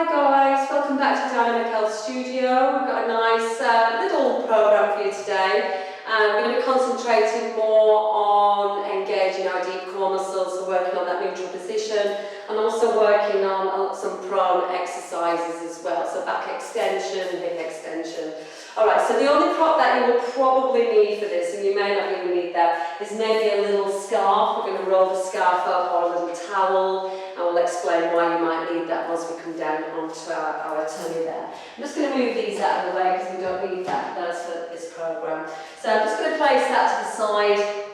Hi guys, welcome back to Dynamic Health Studio. We've got a nice little program for you today. We're going to be concentrating more on engaging our deep core muscles, so working on that neutral position and also working on some prone exercises as well, so back extension, hip extension. Alright, so the only prop that you will probably need for this, and you may not even need that, is maybe a little scarf. We're going to roll the scarf up or a little towel, and we'll explain why you might need that once we come down onto our tummy there. I'm just going to move these out of the way because we don't need that for this program. So I'm just going to place that to the side.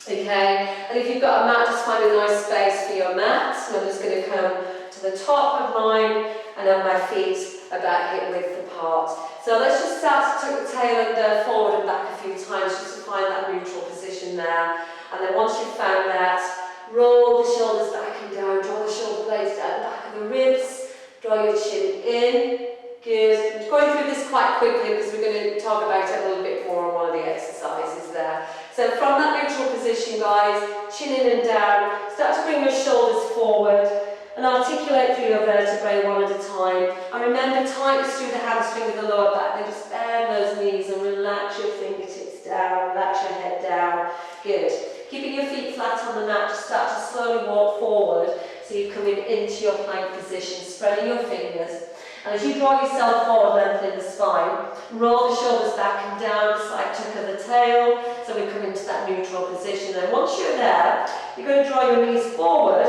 Okay, and if you've got a mat, just find a nice space for your mat. And I'm just going to come to the top of mine and have my feet about hip width apart. So let's just start to tuck the tail under forward and back a few times just to find that neutral position there. And then once you've found that, roll the shoulders back and down, draw the shoulder blades down the back of the ribs, draw your chin in. Good. I'm going through this quite quickly because we're going to talk about it a little bit more on one of the exercises there. So from that neutral position, guys, chin in and down, start to bring your shoulders forward and articulate through your vertebrae one at a time. And remember, tightness through the hamstring of the lower back. Then just bend those knees and relax your fingertips down, relax your head down. Good. Keeping your feet flat on the mat, just start to slowly walk forward so you're coming into your plank position, spreading your fingers. And as you draw yourself forward, lengthening the spine, roll the shoulders back and down, slight tuck of the tail, so we come into that neutral position. And once you're there, you're going to draw your knees forward.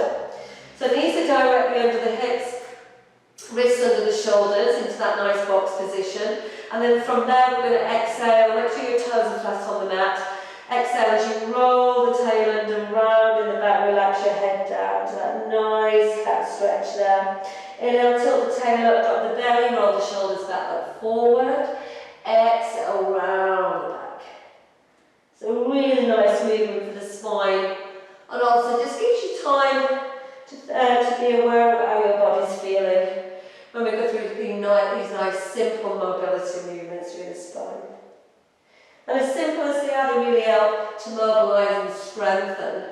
So knees are directly under the hips, wrists under the shoulders, into that nice box position. And then from there, we're going to exhale, make sure your toes are flat on the mat. Exhale as you roll the tail under and round in the back, relax your head down to that nice cat stretch there. Inhale, tilt the tail up, drop the belly, roll the shoulders back, look forward. Exhale, round the back. So really nice movement for the spine. And also just gives you time to be aware of how your body's feeling when we go through these nice simple mobility movements through the spine. And as simple as they are, they really help to mobilise and strengthen.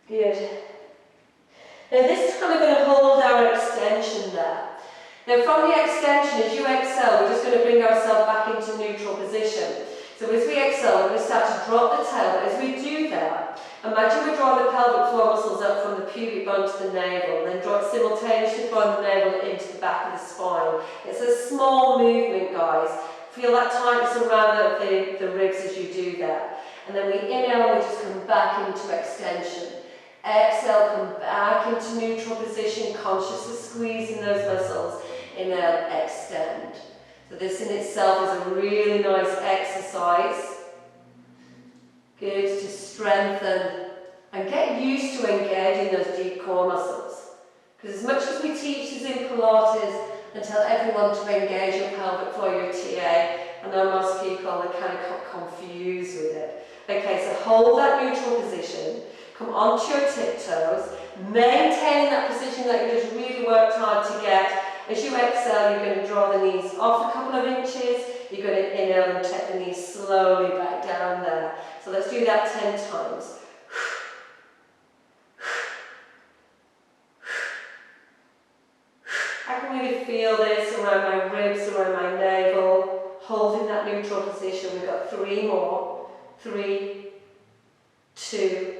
Good. Now this time we're going to hold our extension there. Now from the extension, as you exhale, we're just going to bring ourselves back into neutral position. So as we exhale, we're going to start to drop the tail. But as we do that, imagine we're drawing the pelvic floor muscles up from the pubic bone to the navel, and then simultaneously drawing the navel into the back of the spine. It's a small movement, guys. Feel that tightness around the ribs as you do that. And then we inhale and we just come back into extension. Exhale, come back into neutral position, consciously squeezing those muscles. Inhale, extend. So this in itself is a really nice exercise. Good to strengthen and get used to engaging those deep core muscles. Because as much as we teach this in Pilates and tell everyone to engage your pelvic floor, your TA, I know most people are kind of confused with it. Okay, so hold that neutral position. Come onto your tiptoes, maintain that position that you just really worked hard to get. As you exhale, you're going to draw the knees off a couple of inches. You're going to inhale and take the knees slowly back down there. So let's do that 10 times. I can really feel this around my ribs, around my navel, holding that neutral position. We've got 3 more. 3, 2,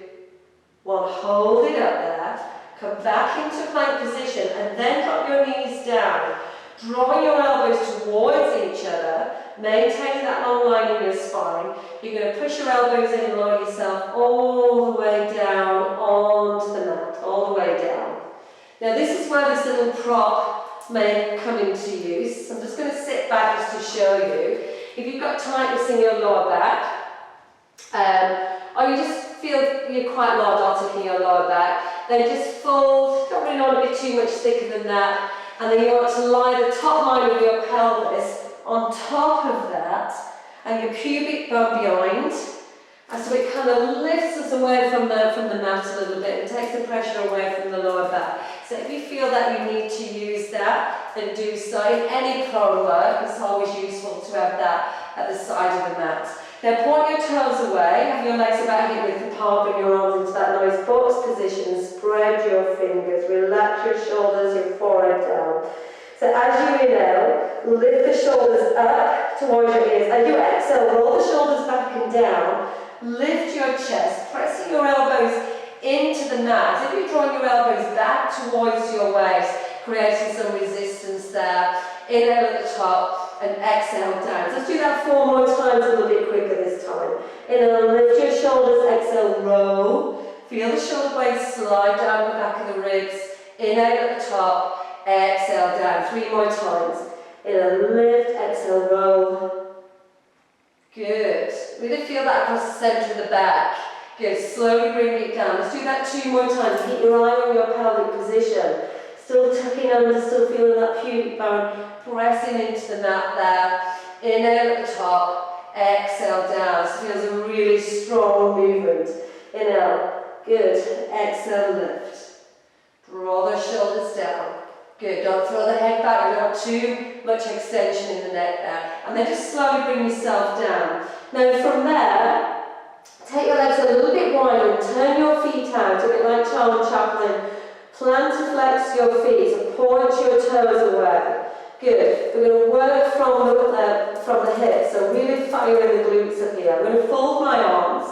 1, hold it up there, come back into plank position and then drop your knees down. Draw your elbows towards each other, maintain that long line in your spine. You're going to push your elbows in and lower yourself all the way down onto the mat, all the way down. Now this is where this little prop may come into use. I'm just going to sit back just to show you. If you've got tightness in your lower back, or you just feel you're quite lordotic in your lower back, then just fold, don't really want to be too much thicker than that, and then you want to lie the top line of your pelvis on top of that, and your pubic bone behind, and so it kind of lifts us away from the mat a little bit and takes the pressure away from the lower back. So if you feel that you need to use that, then do so. In any prone work, it's always useful to have that at the side of the mat. Now point your toes away, have your legs about hip width apart, bring your arms into that box position, spread your fingers, relax your shoulders, your forehead down. So as you inhale, lift the shoulders up towards your ears. As you exhale, roll the shoulders back and down. Lift your chest, pressing your elbows into the mat. As if you're drawing your elbows back towards your waist, creating some resistance there. Inhale at the top and exhale down. Let's do that 4 more times, a little bit quicker this time. Inhale, lift your shoulders, exhale, roll. Feel the shoulder blades slide down the back of the ribs. Inhale at the top, exhale down. 3 more times. Inhale, lift, exhale, roll. Good. Really feel that across the centre of the back. Good. Slowly bring it down. Let's do that 2 more times. Keep your eye on your pelvic position. Still tucking under, still feeling that pubic bone pressing into the mat there. Inhale at the top, exhale down. This feels a really strong movement. Inhale. Good. Exhale, lift. Draw the shoulders down. Good, don't throw the head back, you don't want too much extension in the neck there. And then just slowly bring yourself down. Now from there, take your legs a little bit wider and turn your feet out, a bit like Charlie Chaplin. Plan to flex your feet, so point your toes away. Good, we're going to work from the hips, so really firing the glutes up here. I'm going to fold my arms,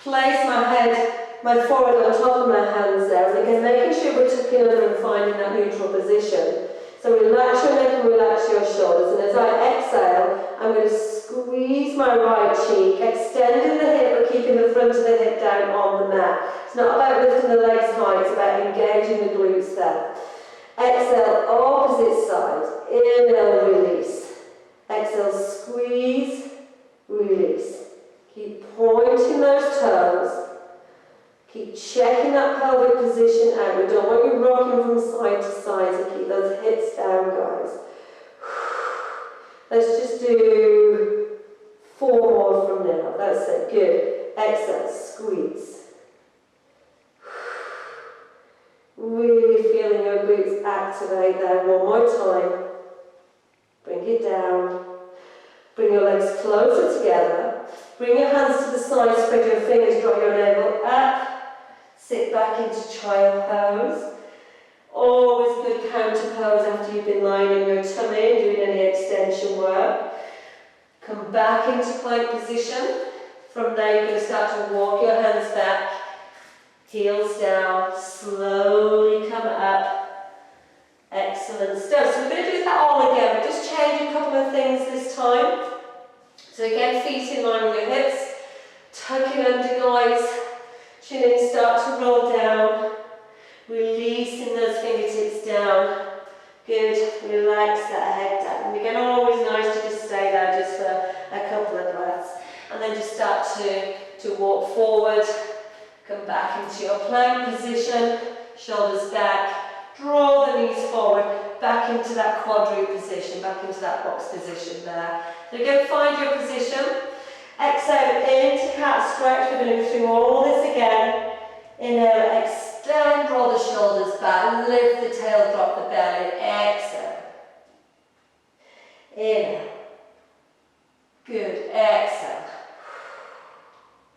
place my forehead on top of my hands there, and again making sure we're tucking under and finding that neutral position. So relax your neck and relax your shoulders, and as I exhale, I'm going to squeeze my right cheek, extending the hip but keeping the front of the hip down on the mat. It's not about lifting the legs high, it's about engaging the glutes there. Exhale, opposite side. Inhale, release. Exhale, squeeze, release. Keep pointing those toes. Keep checking that pelvic position out. We don't want you rocking from side to side, so keep those hips down, guys. Let's just do 4 more from now. That's it. Good. Exhale, squeeze. Really feeling your glutes activate there. 1 more time. Bring it down. Bring your legs closer together. Bring your hands to the side, spread your fingers, draw your navel up. Sit back into child pose. Always good counter pose after you've been lying in your tummy and doing any extension work. Come back into plank position. From there you're going to start to walk your hands back. Heels down. Slowly come up. Excellent stuff. So we're going to do that all again, but just change a couple of things this time. So again, feet in line with your hips. Tucking under, guys. Chin in, start to roll down. Releasing those fingertips down. Good. Relax that head down. And again, always nice to just stay there just for a couple of breaths. And then just start to walk forward. Come back into your plank position. Shoulders back. Draw the knees forward. Back into that quadruped position. Back into that box position there. So again, find your position. Exhale into cat stretch. We're going to go through all this again. Inhale, extend, draw the shoulders back, lift the tail, drop the belly, exhale. Inhale. Good, exhale.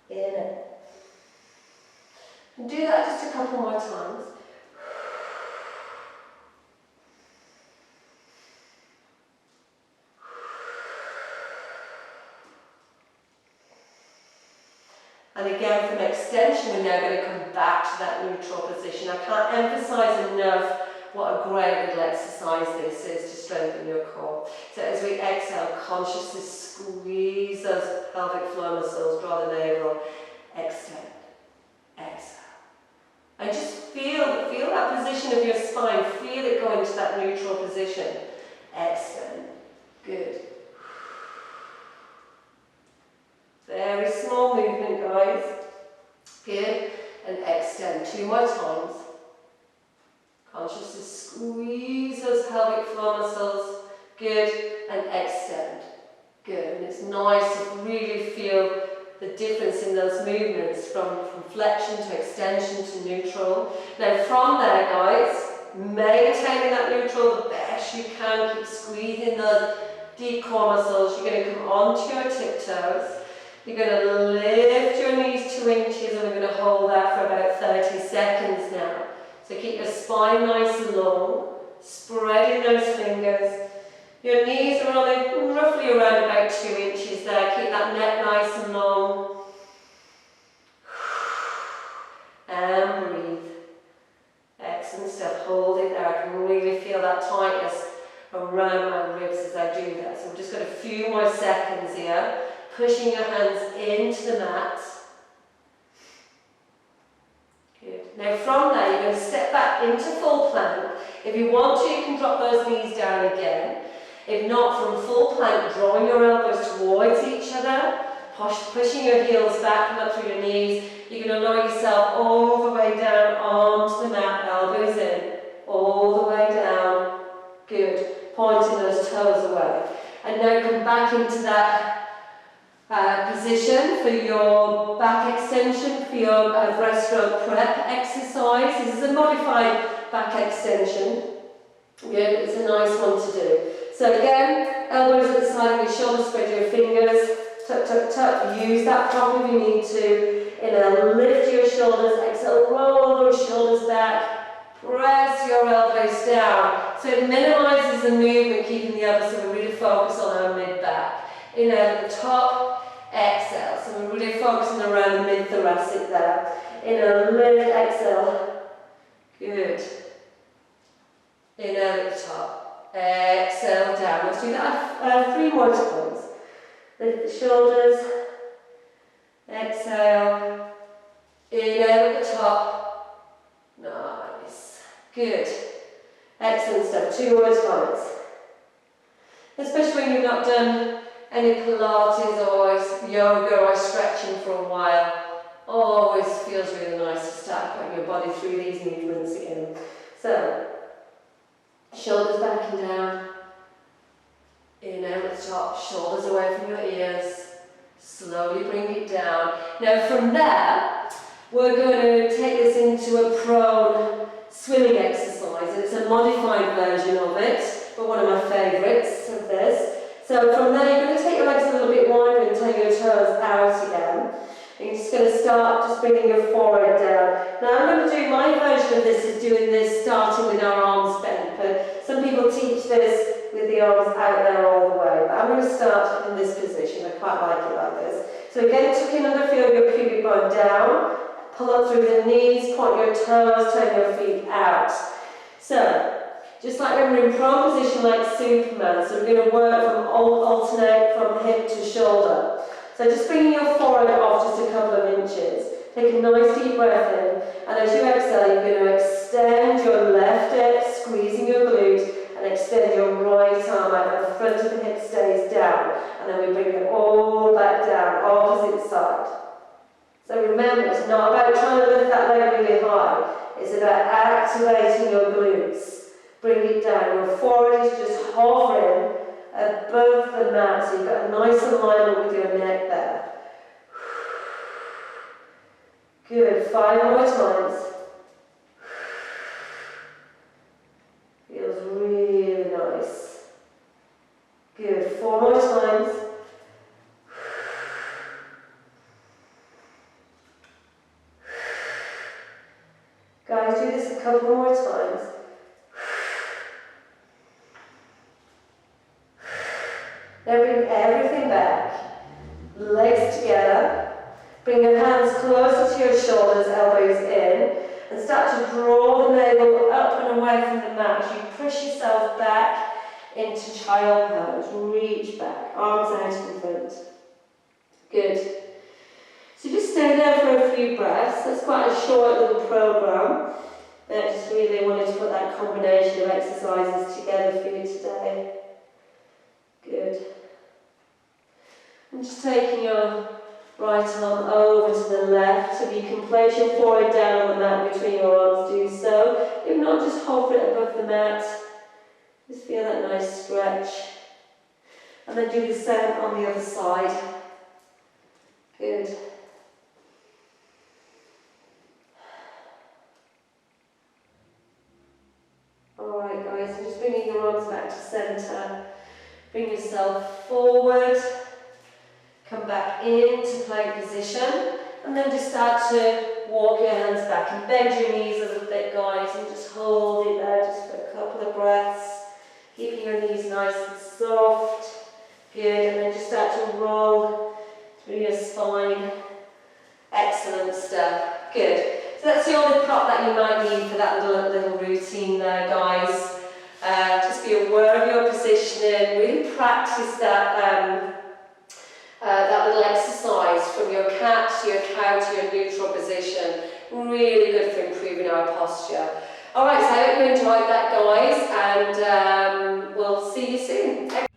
Inhale. And do that just a couple more times. And again, from extension, we're now going to come back to that neutral position. I can't emphasize enough what a great little exercise this is to strengthen your core. So as we exhale, consciously squeeze those pelvic floor muscles, draw the navel, extend, exhale. And just feel that position of your spine, feel it go into that neutral position. Extend, good. Very small movement, guys. Good. And extend 2 more times. Consciously squeeze those pelvic floor muscles. Good. And extend. Good. And it's nice to really feel the difference in those movements from flexion to extension to neutral. Now from there, guys, maintaining that neutral the best you can. Keep squeezing those deep core muscles. You're going to come onto your tiptoes. You're going to lift your knees 2 inches and we're going to hold that for about 30 seconds now. So keep your spine nice and long. spreading those fingers. Your knees are only roughly around about 2 inches there. Keep that neck nice and long. And breathe. Excellent stuff. Hold it there. I can really feel that tightness around my ribs as I do that. So we've just got a few more seconds here. Pushing your hands into the mat. Good. Now from there, you're going to step back into full plank. If you want to, you can drop those knees down again. If not, from full plank, drawing your elbows towards each other, pushing your heels back and up through your knees. You're going to lower yourself all the way down onto the mat, elbows in, all the way down. Good. Pointing those toes away. And now come back into that position for your back extension, for your breaststroke prep exercise. This is a modified back extension. Good. It's a nice one to do. So again, elbows at the side of your shoulders, spread your fingers, tuck, tuck, tuck. Use that properly if you need to. Inhale, lift your shoulders, exhale, roll those shoulders back, press your elbows down. So it minimises the movement, keeping the elbows, so we really focus on our mid-back. Inhale at the top, exhale. So we're really focusing around the mid-thoracic there. Inhale, lift, exhale. Good. Inhale at the top. Exhale down. Let's do that 3 more times. Lift the shoulders. Exhale. Inhale at the top. Nice. Good. Excellent stuff. 2 more times. Especially when you've not done any Pilates or yoga or stretching for a while. Always feels really nice to start putting your body through these movements again. So, shoulders back and down. Inhale at the top, shoulders away from your ears. Slowly bring it down. Now from there, we're going to take this into a prone swimming exercise. And it's a modified version of it, but one of my favourites of this. So from there, you're going to take your legs a little bit wider and take your toes out again. And you're just going to start just bringing your forehead down. Now I'm going to do, my version of this is doing this starting with our arms bent, but some people teach this with the arms out there all the way. But I'm going to start in this position. I quite like it like this. So again, tuck in under, feel your pubic bone down, pull up through the knees, point your toes, turn your feet out. So, just like when we're in prone position like Superman, so we're going to work from alternate from hip to shoulder. So just bringing your forehead off just a couple of inches. Take a nice deep breath in, and as you exhale, you're going to extend your left hip, squeezing your glute, and extend your right arm out, and the front of the hip stays down. And then we bring it all back down, opposite side. So remember, it's not about trying to lift that leg really high. It's about activating your glutes. Bring it down. Your forehead is just hovering above the mat, so you've got a nice alignment with your neck there. Good. 5 more times. Feels really nice. Good. 4 more times. Guys, do this a couple more times. Now bring everything back, legs together, bring your hands closer to your shoulders, elbows in, and start to draw the navel up and away from the mat as you push yourself back into child pose. Reach back, arms out in front. Good. So just stay there for a few breaths. That's quite a short little program. I just really wanted to put that combination of exercises together for you today. Good. And just taking your right arm over to the left. So if you can place your forehead down on the mat between your arms, do so. If not, just hover it above the mat. Just feel that nice stretch. And then do the same on the other side. Good. Alright guys, so just bringing your arms back to centre. Bring yourself forward, come back into plank position, and then just start to walk your hands back and bend your knees a little bit, guys, and just hold it there just for a couple couple of breaths, keeping your knees nice and soft. Good, and then just start to roll through your spine. Excellent stuff. Good. So that's the only prop that you might need for that little routine there, guys. Just be aware of your positioning. Really practice that that little exercise from your cat to your cow to your neutral position. Really good for improving our posture. Alright, so I hope you enjoyed that, guys, and we'll see you soon.